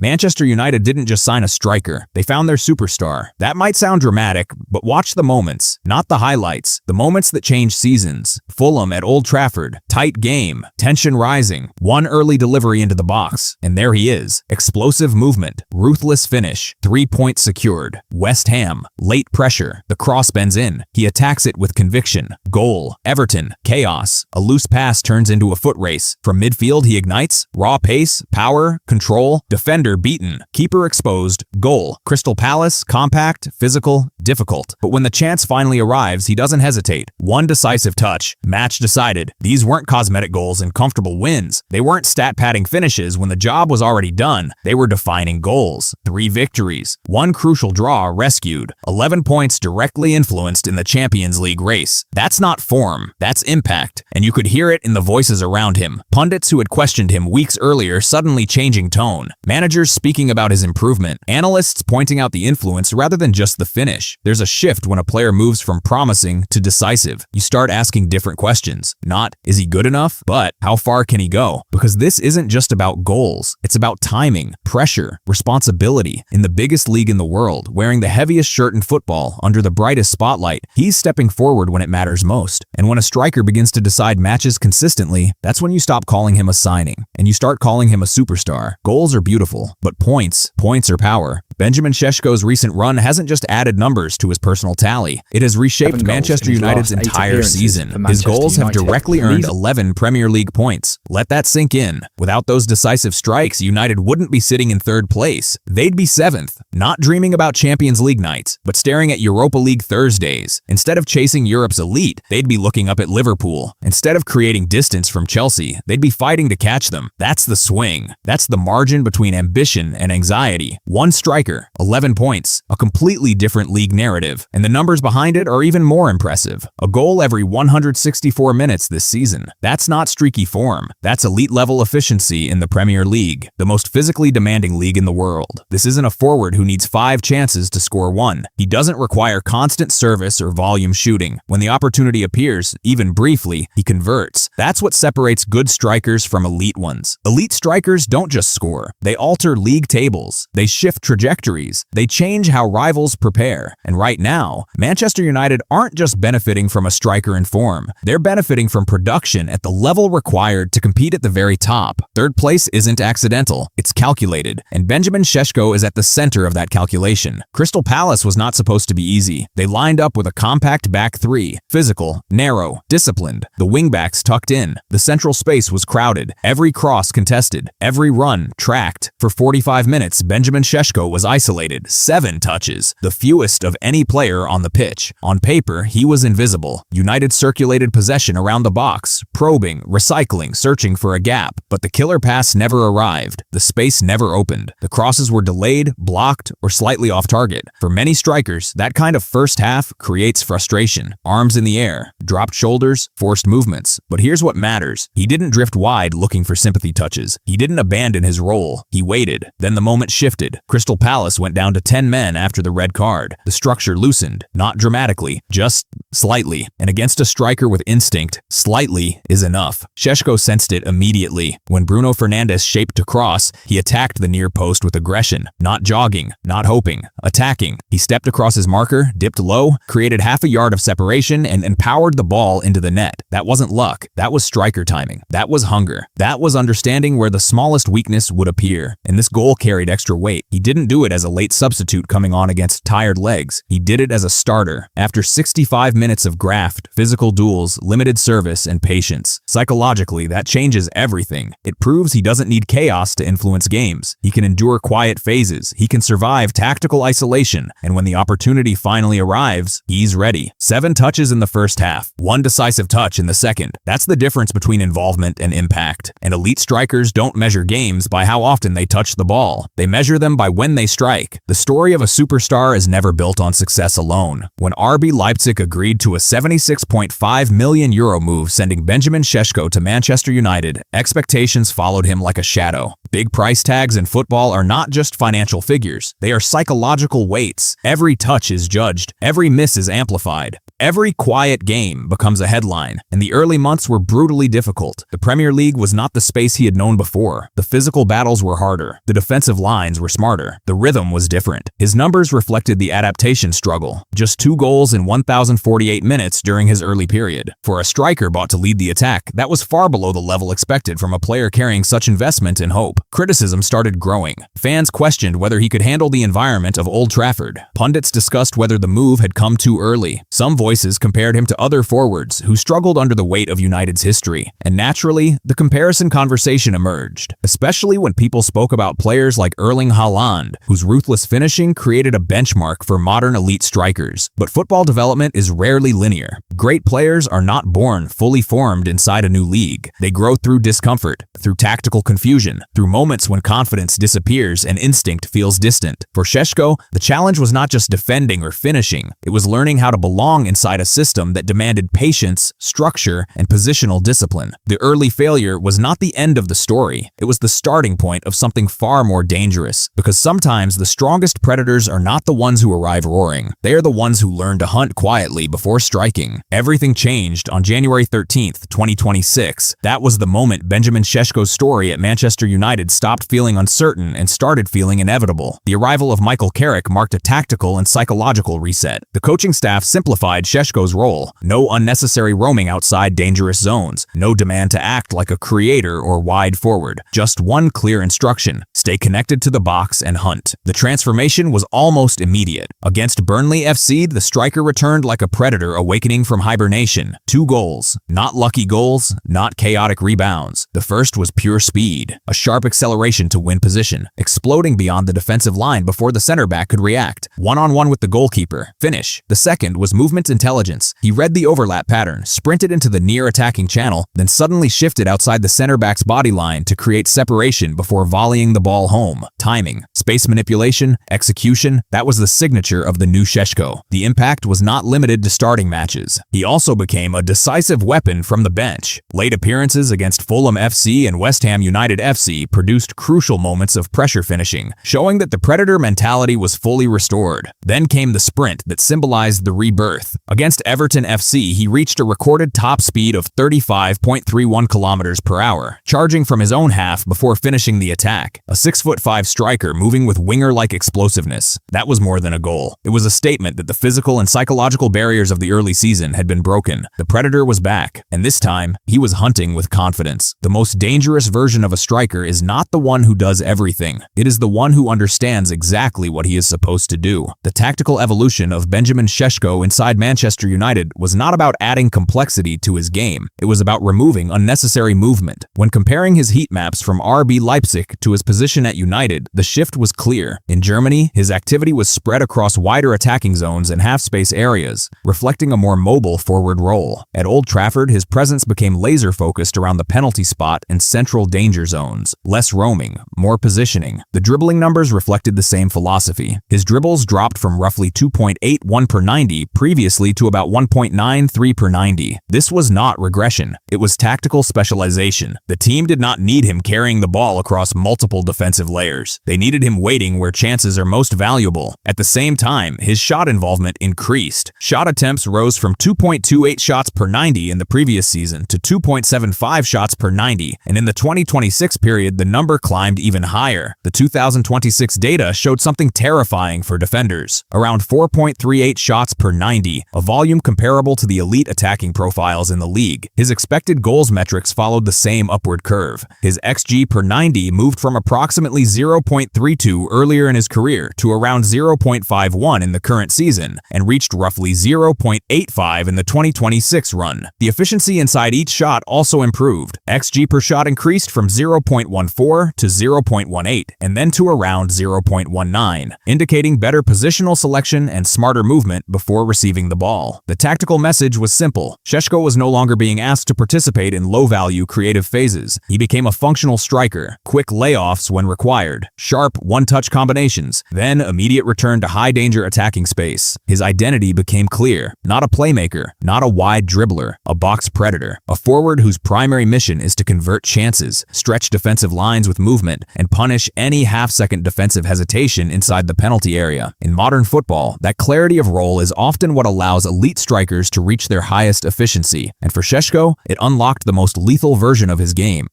Manchester United didn't just sign a striker, they found their superstar. That might sound dramatic, but watch the moments, not the highlights. The moments that change seasons. Fulham at Old Trafford. Tight game. Tension rising. One early delivery into the box. And there he is. Explosive movement. Ruthless finish. 3 points secured. West Ham. Late pressure. The cross bends in. He attacks it with conviction. Goal. Everton. Chaos. A loose pass turns into a foot race. From midfield he ignites. Raw pace. Power. Control. Defender beaten. Keeper exposed. Goal. Crystal Palace. Compact. Physical. Difficult. But when the chance finally arrives, he doesn't hesitate. One decisive touch. Match decided. These weren't cosmetic goals and comfortable wins. They weren't stat-padding finishes when the job was already done. They were defining goals. 3 victories. 1 crucial draw rescued. 11 points directly influenced in the Champions League race. That's not form. That's impact. And you could hear it in the voices around him. Pundits who had questioned him weeks earlier suddenly changing tone. Managers speaking about his improvement. Analysts pointing out the influence rather than just the finish. There's a shift when a player moves from promising to decisive. You start asking different questions. Not, is he good enough? But, how far can he go? Because this isn't just about goals. It's about timing, pressure, responsibility. In the biggest league in the world, wearing the heaviest shirt in football, under the brightest spotlight, he's stepping forward when it matters most. And when a striker begins to decide matches consistently, that's when you stop calling him a signing, and you start calling him a superstar. Goals are beautiful, but points are power. Benjamin Šeško's recent run hasn't just added numbers to his personal tally. It has reshaped Manchester United's entire season. His goals have directly earned 11 Premier League points. Let that sink in. Without those decisive strikes, United wouldn't be sitting in 3rd place. They'd be 7th, not dreaming about Champions League nights, but staring at Europa League Thursdays. Instead of chasing Europe's elite, they'd be looking up at Liverpool. Instead of creating distance from Chelsea, they'd be fighting to catch them. That's the swing. That's the margin between ambition and anxiety. 1 striker, 11 points, a completely different league narrative, and the numbers behind it are even more impressive. A goal every 164 minutes this season. That's not streaky form. That's elite-level efficiency in the Premier League, the most physically demanding league in the world. This isn't a forward who needs 5 chances to score 1. He doesn't require constant service or volume shooting. When the opportunity appears, even briefly, he converts. That's what separates good strikers from elite ones. Elite strikers don't just score. They alter league tables. They shift trajectories. They change how rivals prepare. And right now, Manchester United aren't just benefiting from a striker in form. They're benefiting from production at the level required to compete at the very top. 3rd place isn't accidental. It's calculated. And Benjamin Šeško is at the center of that calculation. Crystal Palace was not supposed to be easy. They lined up with a compact back 3. Physical, narrow, disciplined. The wingbacks tucked in. The central space was crowded. Every cross contested. Every run tracked. For 45 minutes, Benjamin Šeško was isolated. 7 touches. The fewest of any player on the pitch. On paper, he was invisible. United circulated possession around the box, probing, recycling, searching for a gap. But the killer pass never arrived. The space never opened. The crosses were delayed, blocked, or slightly off target. For many strikers, that kind of first half creates frustration. Arms in the air, dropped shoulders, forced movements. But here's what matters. He didn't drift wide looking for sympathy touches. He didn't abandon his role. He waited. Then the moment shifted. Crystal Palace went down to 10 men after the red card. The structure loosened, not dramatically, just slightly. And against a striker with instinct, slightly is enough. Šeško sensed it immediately. When Bruno Fernandes shaped to cross, he attacked the near post with aggression. Not jogging, not hoping, attacking. He stepped across his marker, dipped low, created half a yard of separation, and powered the ball into the net. That wasn't luck. That was striker timing. That was hunger. That was understanding where the smallest weakness would appear. And this goal carried extra weight. He didn't do it as a late substitute coming on against tired legs. He did it as a starter. After 65 minutes of graft, physical duels, limited service, and patience. Psychologically, that changes everything. It proves he doesn't need chaos to influence games. He can endure quiet phases. He can survive tactical isolation. And when the opportunity finally arrives, he's ready. 7 touches in the first half. 1 decisive touch in the second. That's the difference between involvement and impact. And elite strikers don't measure games by how often they touch the ball. They measure them by when they strike. The story of a superstar is never built on success alone. When RB Leipzig agreed to a €76.5 million move sending Benjamin Šeško to Manchester United, expectations followed him like a shadow. Big price tags in football are not just financial figures. They are psychological weights. Every touch is judged. Every miss is amplified. Every quiet game becomes a headline, and the early months were brutally difficult. The Premier League was not the space he had known before. The physical battles were harder. The defensive lines were smarter. The rhythm was different. His numbers reflected the adaptation struggle. Just 2 goals in 1,048 minutes during his early period. For a striker bought to lead the attack, that was far below the level expected from a player carrying such investment and hope. Criticism started growing. Fans questioned whether he could handle the environment of Old Trafford. Pundits discussed whether the move had come too early. Some voices compared him to other forwards who struggled under the weight of United's history. And naturally, the comparison conversation emerged, especially when people spoke about players like Erling Haaland, whose ruthless finishing created a benchmark for modern elite strikers. But football development is rarely linear. Great players are not born fully formed inside a new league. They grow through discomfort, through tactical confusion, through moments when confidence disappears and instinct feels distant. For Šeško, the challenge was not just defending or finishing. It was learning how to belong inside a system that demanded patience, structure, and positional discipline. The early failure was not the end of the story. It was the starting point of something far more dangerous, because sometimes the strongest predators are not the ones who arrive roaring. They are the ones who learn to hunt quietly before striking. Everything changed on January 13th, 2026. That was the moment Benjamin Šeško's story at Manchester United stopped feeling uncertain and started feeling inevitable. The arrival of Michael Carrick marked a tactical and psychological reset. The coaching staff simplified Šeško's role. No unnecessary roaming outside dangerous zones. No demand to act like a creator or wide forward. Just one clear instruction: stay connected to the box and hunt. The transformation was almost immediate. Against Burnley FC, the striker returned like a predator awakening from hibernation. 2 goals. Not lucky goals, not chaotic rebounds. The first was pure speed. A sharp acceleration to win position, exploding beyond the defensive line before the center back could react. One-on-one with the goalkeeper. Finish. The second was movement intelligence. He read the overlap pattern, sprinted into the near attacking channel, then suddenly shifted outside the center back's body line to create separation before volleying the ball home. Timing, space manipulation, execution, that was the signature of the new Šeško. The impact was not limited to starting matches. He also became a decisive weapon from the bench. Late appearances against Fulham FC and West Ham United FC produced crucial moments of pressure finishing, showing that the predator mentality was fully restored. Then came the sprint that symbolized the rebirth. Against Everton FC, he reached a recorded top speed of 35.31 kilometers per hour, charging from his own half before finishing the attack. A 6'5" striker moving with winger-like explosiveness. That was more than a goal. It was a statement that the physical and psychological barriers of the early season had been broken. The predator was back, and this time, he was hunting with confidence. The most dangerous version of a striker is not the one who does everything. It is the one who understands exactly what he is supposed to do. The tactical evolution of Benjamin Šeško inside Manchester United was not about adding complexity to his game. It was about removing unnecessary movement. When comparing his heat maps from RB Leipzig to his position at United, the shift was clear. In Germany, his activity was spread across wider attacking zones and half-space areas, reflecting a more mobile forward role. At Old Trafford, his presence became laser-focused around the penalty spot and central danger zones. Less roaming, more positioning. The dribbling numbers reflected the same philosophy. His dribbles dropped from roughly 2.81 per 90 previously to about 1.93 per 90. This was not regression. It was tactical specialization. The team did not need him carrying the ball across multiple defensive layers. They needed him waiting where chances are most valuable. At the same time, his shot involvement increased. Shot attempts rose from 2.28 shots per 90 in the previous season to 2.75 shots per 90, and in the 2026 period, the number climbed even higher. The 2026 data showed something terrifying for defenders. Around 4.38 shots per 90, a volume comparable to the elite attacking profiles in the league. His expected goals metrics followed the same upward curve. His XG per 90 moved from approximately 0.32 earlier in his career to around 0.51 in the current season, and reached roughly 0.85 in the 2026 run. The efficiency inside each shot also improved. XG per shot increased from 0.14 to 0.18, and then to around 0.19, indicating better positional selection and smarter movement before receiving the ball. The tactical message was simple. Šeško was no longer being asked to participate in low-value creative phases. He became a functional striker, quick layoffs when required, sharp one-touch combinations, then immediate return to high-danger attacking space. His identity became clear. Not a playmaker, not a wide dribbler, a box predator, a forward whose primary mission is to convert chances, stretch defensive lines with movement and punish any half-second defensive hesitation inside the penalty area. In modern football, that clarity of role is often what allows elite strikers to reach their highest efficiency, and for Šeško, it unlocked the most lethal version of his game.